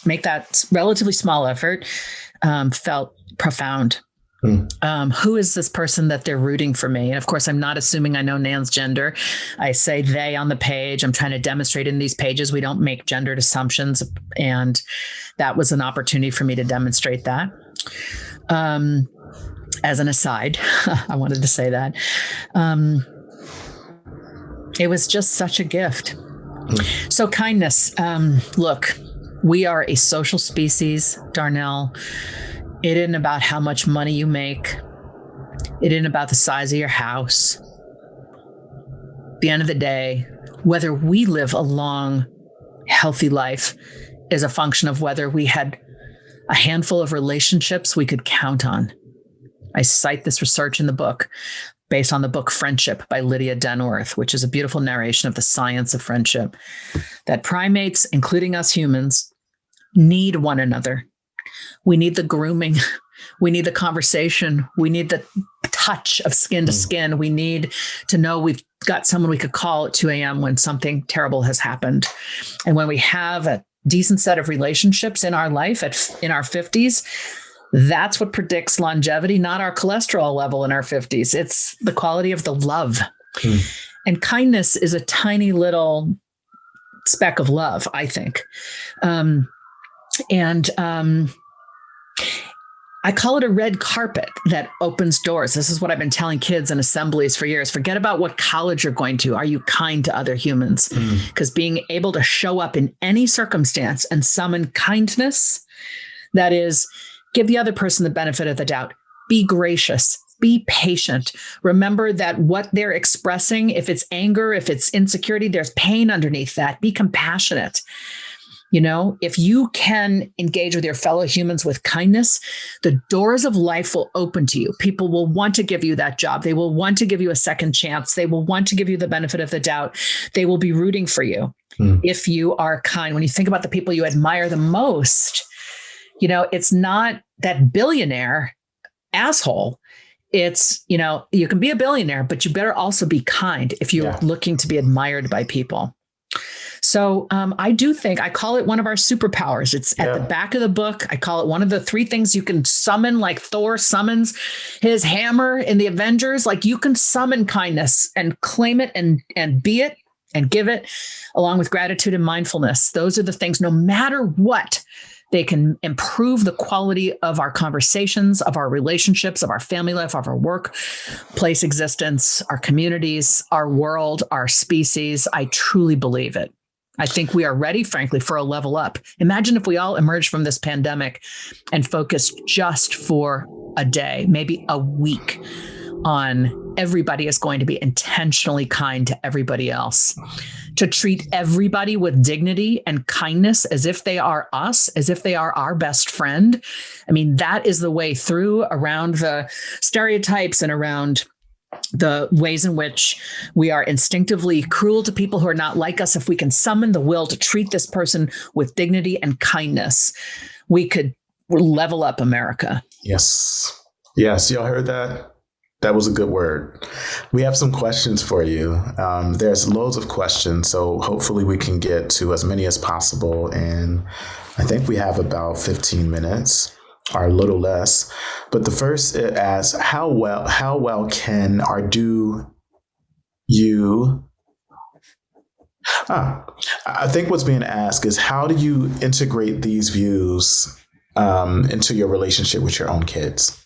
make that relatively small effort felt profound. Who is this person that they're rooting for me? And of course, I'm not assuming I know Nan's gender. I say they on the page. I'm trying to demonstrate in these pages we don't make gendered assumptions. And that was an opportunity for me to demonstrate that. As an aside, I wanted to say that. It was just such a gift. So kindness. Look, we are a social species, Darnell. It isn't about how much money you make. It isn't about the size of your house. At the end of the day, whether we live a long, healthy life is a function of whether we had a handful of relationships we could count on. I cite this research in the book based on the book Friendship by Lydia Denworth, which is a beautiful narration of the science of friendship, that primates, including us humans, need one another. We need the grooming. We need the conversation. We need the touch of skin to skin. We need to know we've got someone we could call at 2 a.m. when something terrible has happened. And when we have a decent set of relationships in our life in our 50s, that's what predicts longevity, not our cholesterol level in our 50s. It's the quality of the love. And kindness is a tiny little speck of love, I think. I call it a red carpet that opens doors. This is what I've been telling kids in assemblies for years. Forget about what college you're going to. Are you kind to other humans? Because being able to show up in any circumstance and summon kindness, that is, give the other person the benefit of the doubt. Be gracious. Be patient. Remember that what they're expressing, if it's anger, if it's insecurity, there's pain underneath that. Be compassionate. You know, if you can engage with your fellow humans with kindness, the doors of life will open to you. People will want to give you that job. They will want to give you a second chance. They will want to give you the benefit of the doubt. They will be rooting for you if you are kind. When you think about the people you admire the most, you know, it's not that billionaire asshole. It's, you know, you can be a billionaire, but you better also be kind if you're looking to be admired by people. So I do think I call it one of our superpowers. It's at the back of the book. I call it one of the 3 things you can summon, like Thor summons his hammer in the Avengers. Like you can summon kindness and claim it and be it and give it, along with gratitude and mindfulness. Those are the things, no matter what, they can improve the quality of our conversations, of our relationships, of our family life, of our workplace existence, our communities, our world, our species. I truly believe it. I think we are ready, frankly, for a level up. Imagine if we all emerged from this pandemic and focused just for a day, maybe a week, on everybody is going to be intentionally kind to everybody else, to treat everybody with dignity and kindness as if they are us, as if they are our best friend. I mean, that is the way through, around the stereotypes and around the ways in which we are instinctively cruel to people who are not like us. If we can summon the will to treat this person with dignity and kindness, we could level up America. Yes. Yes, y'all heard that? That was a good word. We have some questions for you. There's loads of questions, so hopefully we can get to as many as possible. And I think we have about 15 minutes, or a little less. But the first asks, how well can or do you... I think what's being asked is, how do you integrate these views into your relationship with your own kids?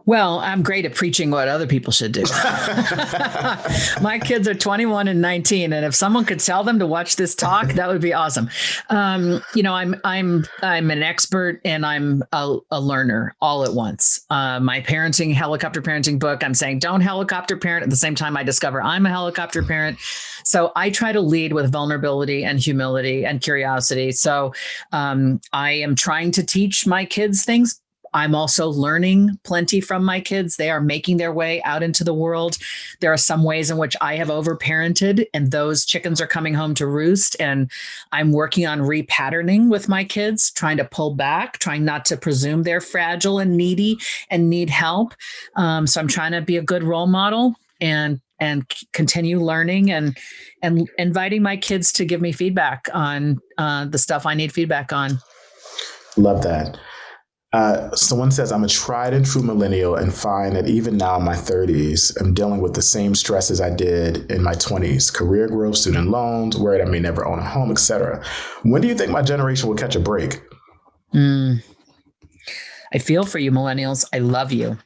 Well, I'm great at preaching what other people should do. My kids are 21 and 19, and if someone could tell them to watch this talk, that would be awesome. You know, I'm an expert and I'm a learner all at once. My helicopter parenting book, I'm saying don't helicopter parent. At the same time, I discover I'm a helicopter parent. So I try to lead with vulnerability and humility and curiosity. So I am trying to teach my kids things. I'm also learning plenty from my kids. They are making their way out into the world. There are some ways in which I have overparented, and those chickens are coming home to roost. And I'm working on repatterning with my kids, trying to pull back, trying not to presume they're fragile and needy and need help. So I'm trying to be a good role model and continue learning and inviting my kids to give me feedback on the stuff I need feedback on. Love that. Someone says, I'm a tried and true millennial and find that even now in my 30s, I'm dealing with the same stresses I did in my 20s, career growth, student loans, worried I may never own a home, etc. When do you think my generation will catch a break? I feel for you, millennials. I love you.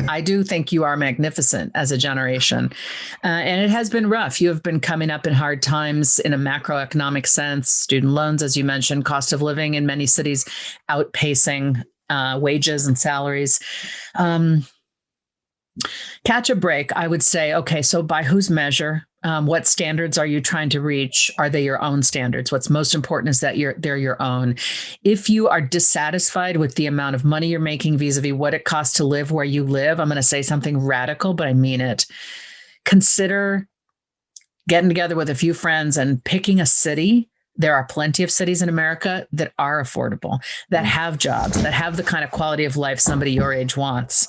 I do think you are magnificent as a generation. And it has been rough. You have been coming up in hard times in a macroeconomic sense, student loans, as you mentioned, cost of living in many cities outpacing wages and salaries. Catch a break, I would say, okay, so by whose measure? What standards are you trying to reach? Are they your own standards? What's most important is that they're your own. If you are dissatisfied with the amount of money you're making vis-a-vis what it costs to live where you live, I'm going to say something radical, but I mean it. Consider getting together with a few friends and picking a city. There are plenty of cities in America that are affordable, that have jobs, that have the kind of quality of life somebody your age wants.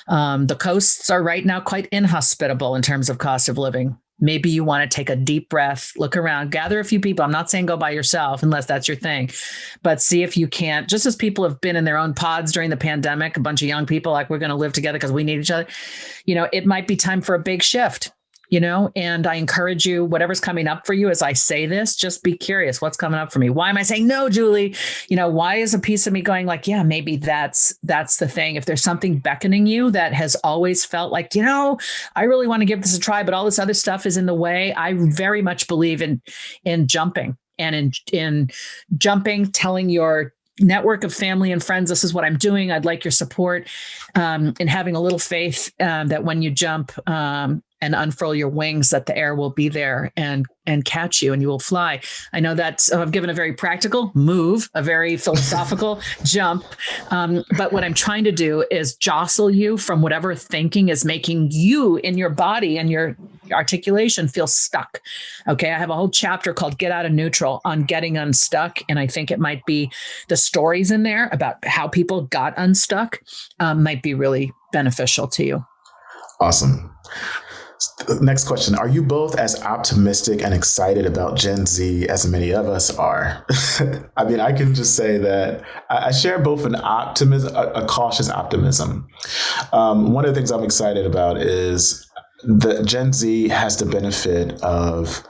The coasts are right now quite inhospitable in terms of cost of living. maybe you want to take a deep breath, look around, gather a few people. I'm not saying go by yourself unless that's your thing, but see if you can't, just as people have been in their own pods during the pandemic, a bunch of young people, like, we're going to live together because we need each other. It might be time for a big shift, and I encourage you, whatever's coming up for you, as I say this, just be curious. What's coming up for me? Why am I saying no, Julie? Why is a piece of me going like, yeah, maybe that's the thing. If there's something beckoning you that has always felt like, I really want to give this a try, but all this other stuff is in the way. I very much believe in jumping and in jumping, telling your network of family and friends, this is what I'm doing. I'd like your support, and having a little faith that when you jump and unfurl your wings, that the air will be there and catch you and you will fly. I know that I've given a very practical move, a very philosophical jump. But what I'm trying to do is jostle you from whatever thinking is making you in your body and your articulation feel stuck. Okay. I have a whole chapter called Get Out of Neutral on getting unstuck. And I think it might be the stories in there about how people got unstuck might be really beneficial to you. Awesome. Next question. Are you both as optimistic and excited about Gen Z as many of us are? I mean, I can just say that I share both an optimism, a cautious optimism. One of the things I'm excited about is that Gen Z has the benefit of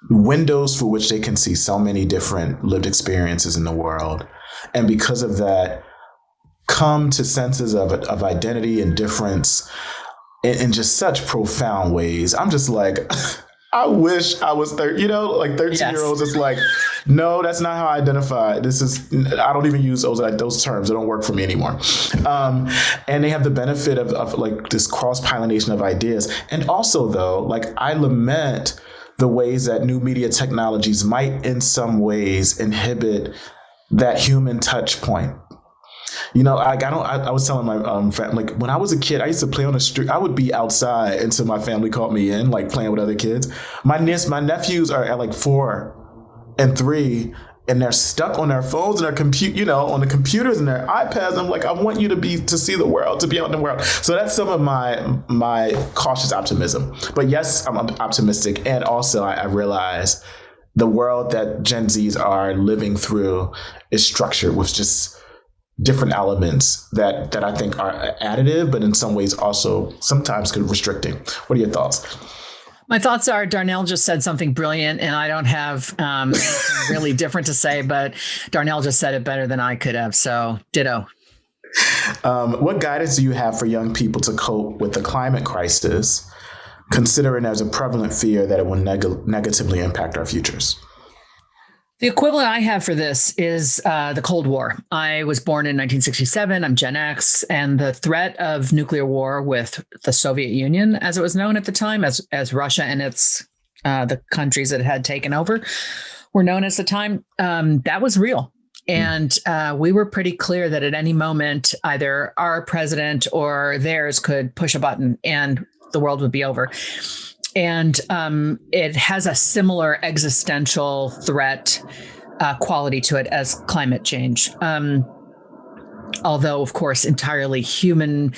windows for which they can see so many different lived experiences in the world. And because of that, come to senses of identity and difference in just such profound ways. I'm just like, I wish I was 13-year-olds. It's like, no, that's not how I identify. I don't even use those terms. They don't work for me anymore. And they have the benefit of like this cross-pollination of ideas. And also though, like, I lament the ways that new media technologies might in some ways inhibit that human touch point. I was telling my friend, like, when I was a kid, I used to play on the street. I would be outside until my family called me in, like playing with other kids. My nephews are at like 4 and 3, and they're stuck on their phones and their on the computers and their iPads. I'm like, I want you to see the world, to be out in the world. So that's some of my cautious optimism. But yes, I'm optimistic, and also I realize the world that Gen Zs are living through is structured with just different elements that I think are additive, but in some ways also sometimes could restricting. What are your thoughts? My thoughts are Darnell just said something brilliant, and I don't have anything really different to say, but Darnell just said it better than I could have. So ditto. What guidance do you have for young people to cope with the climate crisis, considering there's a prevalent fear that it will negatively impact our futures? The equivalent I have for this is the Cold War. I was born in 1967. I'm Gen X, and the threat of nuclear war with the Soviet Union, as it was known at the time, as Russia and its the countries that it had taken over were known at the time, that was real. And we were pretty clear that at any moment, either our president or theirs could push a button and the world would be over. And it has a similar existential threat quality to it as climate change. Although, of course, entirely human,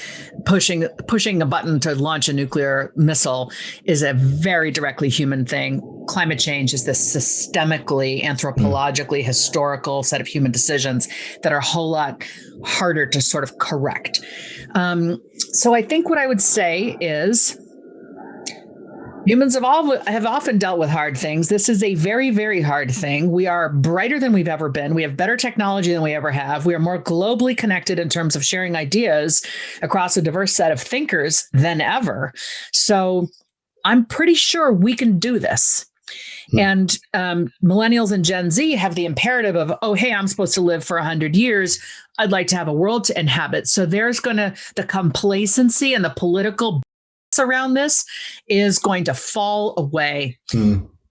pushing a button to launch a nuclear missile is a very directly human thing. Climate change is this systemically, anthropologically, historical set of human decisions that are a whole lot harder to sort of correct. So I think what I would say is, humans have often dealt with hard things. This is a very, very hard thing. We are brighter than we've ever been. We have better technology than we ever have. We are more globally connected in terms of sharing ideas across a diverse set of thinkers than ever. So I'm pretty sure we can do this. And millennials and Gen Z have the imperative of, oh, hey, I'm supposed to live for 100 years. I'd like to have a world to inhabit. So there's the complacency and the political around this is going to fall away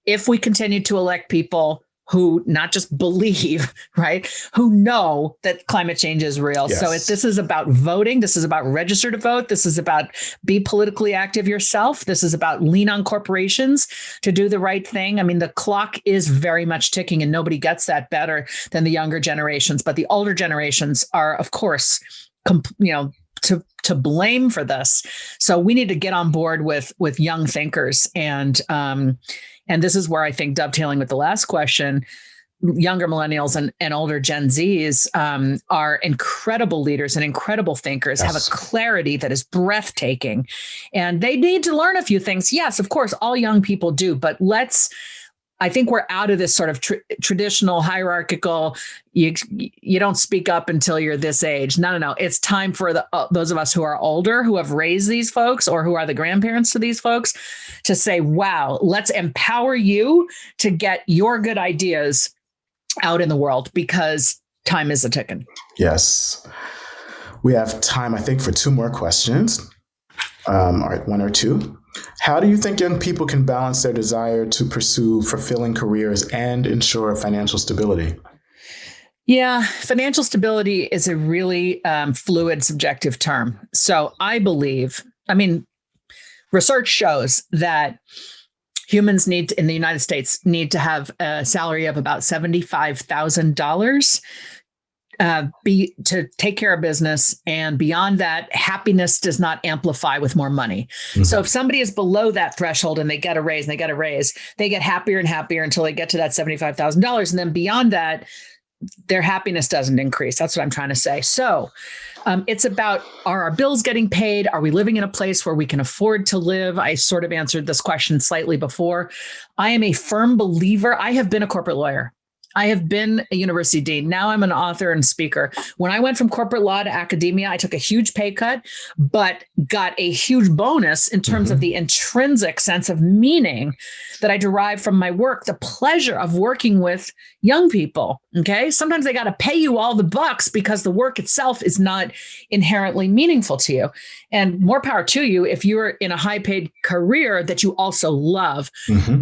if we continue to elect people who not just believe, right, who know that climate change is real. Yes. So this is about voting. This is about register to vote. This is about be politically active yourself. This is about lean on corporations to do the right thing. I mean, the clock is very much ticking, and nobody gets that better than the younger generations. But the older generations are, of course, to blame for this. So we need to get on board with young thinkers. And this is where I think, dovetailing with the last question, younger millennials and older Gen Zs are incredible leaders and incredible thinkers, have a clarity that is breathtaking. And they need to learn a few things. Yes, of course, all young people do, but I think we're out of this sort of traditional hierarchical, you don't speak up until you're this age. No. It's time for those of us who are older, who have raised these folks or who are the grandparents to these folks, to say, wow, let's empower you to get your good ideas out in the world, because time is a-ticking. Yes. We have time, I think, for 2 more questions. All right, 1 or 2. How do you think young people can balance their desire to pursue fulfilling careers and ensure financial stability? Yeah, financial stability is a really fluid, subjective term. So I believe, research shows that humans in the United States need to have a salary of about $75,000 to take care of business. And beyond that, happiness does not amplify with more money. Mm-hmm. So if somebody is below that threshold and they get a raise, they get happier and happier until they get to that $75,000. And then beyond that, their happiness doesn't increase. That's what I'm trying to say. So it's about, are our bills getting paid? Are we living in a place where we can afford to live? I sort of answered this question slightly before. I am a firm believer. I have been a corporate lawyer. I have been a university dean. Now I'm an author and speaker. When I went from corporate law to academia, I took a huge pay cut, but got a huge bonus in terms of the intrinsic sense of meaning that I derive from my work, the pleasure of working with young people. Okay. Sometimes they got to pay you all the bucks because the work itself is not inherently meaningful to you. And more power to you if you're in a high paid career that you also love.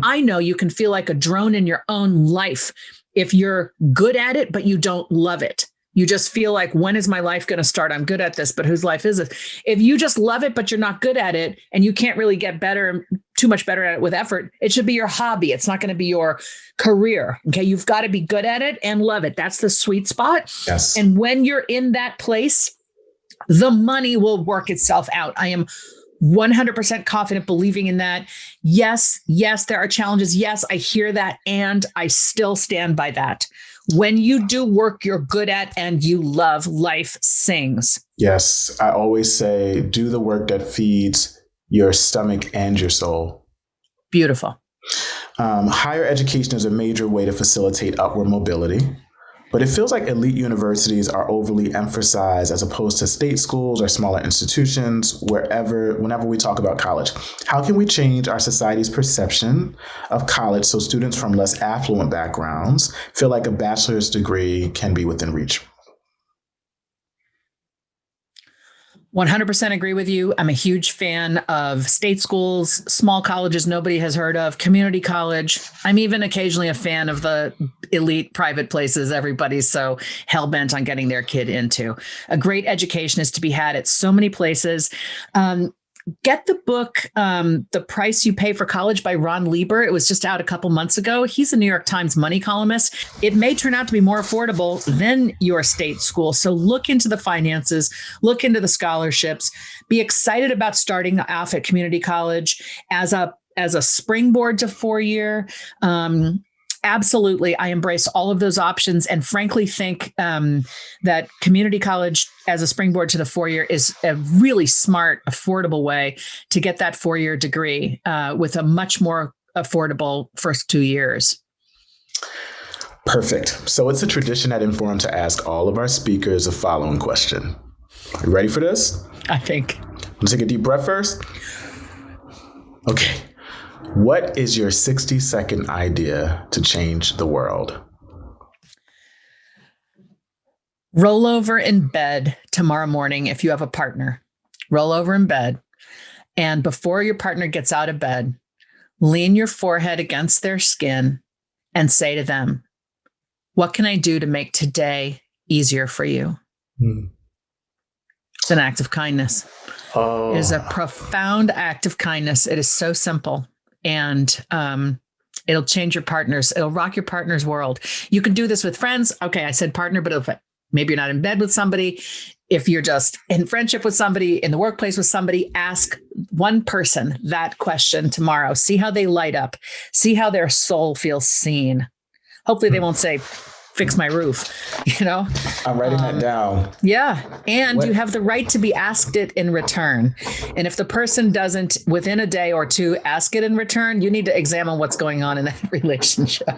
I know you can feel like a drone in your own life if you're good at it, but you don't love it. You just feel like, when is my life going to start? I'm good at this, but whose life is it? If you just love it, but you're not good at it, and you can't really get better, too much better at it with effort, it should be your hobby. It's not going to be your career. Okay. You've got to be good at it and love it. That's the sweet spot. Yes. And when you're in that place, the money will work itself out. I am 100% confident, believing in that. Yes, there are challenges. Yes, I hear that. And I still stand by that. When you do work you're good at and you love, life sings. Yes. I always say, do the work that feeds your stomach and your soul. Beautiful. Higher education is a major way to facilitate upward mobility. But it feels like elite universities are overly emphasized as opposed to state schools or smaller institutions, whenever we talk about college. How can we change our society's perception of college so students from less affluent backgrounds feel like a bachelor's degree can be within reach? 100% agree with you. I'm a huge fan of state schools, small colleges nobody has heard of, community college. I'm even occasionally a fan of the elite private places everybody's so hell-bent on getting their kid into. A great education is to be had at so many places. Get the book, The Price You Pay for College by Ron Lieber. It was just out a couple months ago. He's a New York Times money columnist. It may turn out to be more affordable than your state school. So look into the finances, look into the scholarships, be excited about starting off at community college as a springboard to 4-year. Absolutely. I embrace all of those options and frankly think that community college as a springboard to the 4-year is a really smart, affordable way to get that 4-year degree with a much more affordable first 2 years. Perfect. So it's a tradition at Inforum to ask all of our speakers the following question. Are you ready for this? I think. Let's take a deep breath first. Okay. What is your 60-second idea to change the world? Roll over in bed tomorrow morning if you have a partner. Roll over in bed. And before your partner gets out of bed, lean your forehead against their skin and say to them, what can I do to make today easier for you? It's an act of kindness. It is a profound act of kindness. It is so simple. And it'll change your partners. It'll rock your partner's world. You can do this with friends. Okay, I said partner, but maybe you're not in bed with somebody. if you're just in friendship with somebody, in the workplace with somebody, ask one person that question tomorrow. See how they light up. See how their soul feels seen. Hopefully they won't say, fix my roof, I'm writing that down. Yeah. And you have the right to be asked it in return. And if the person doesn't, within a day or two, ask it in return, you need to examine what's going on in that relationship.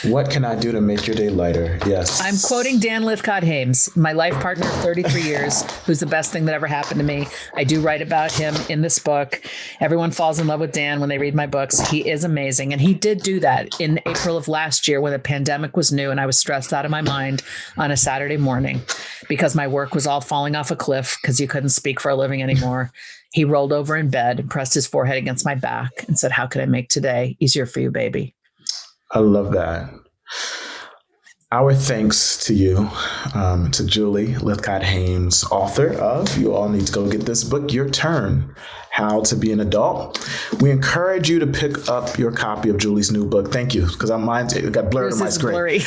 What can I do to make your day lighter? Yes. I'm quoting Dan Lithcott-Hames, my life partner of 33 years, who's the best thing that ever happened to me. I do write about him in this book. Everyone falls in love with Dan when they read my books. He is amazing. And he did do that in April of last year when the pandemic was new and I was stressed out of my mind on a Saturday morning because my work was all falling off a cliff because you couldn't speak for a living anymore. He rolled over in bed and pressed his forehead against my back and said, how can I make today easier for you, baby? I love that. Our thanks to you, to Julie Lithcott-Hames, author of, you all need to go get this book, Your Turn, How to Be an Adult. We encourage you to pick up your copy of Julie's new book. Thank you, because mine got blurred on my screen.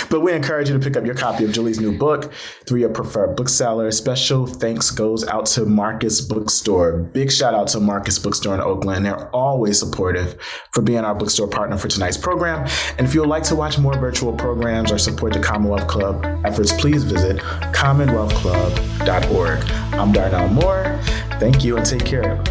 But we encourage you to pick up your copy of Julie's new book through your preferred bookseller. Special thanks goes out to Marcus Bookstore. Big shout out to Marcus Bookstore in Oakland. They're always supportive for being our bookstore partner for tonight's program. And if you would like to watch more virtual programs or support the Commonwealth Club efforts, please visit commonwealthclub.org. I'm Darnell Moore. Thank you and take care.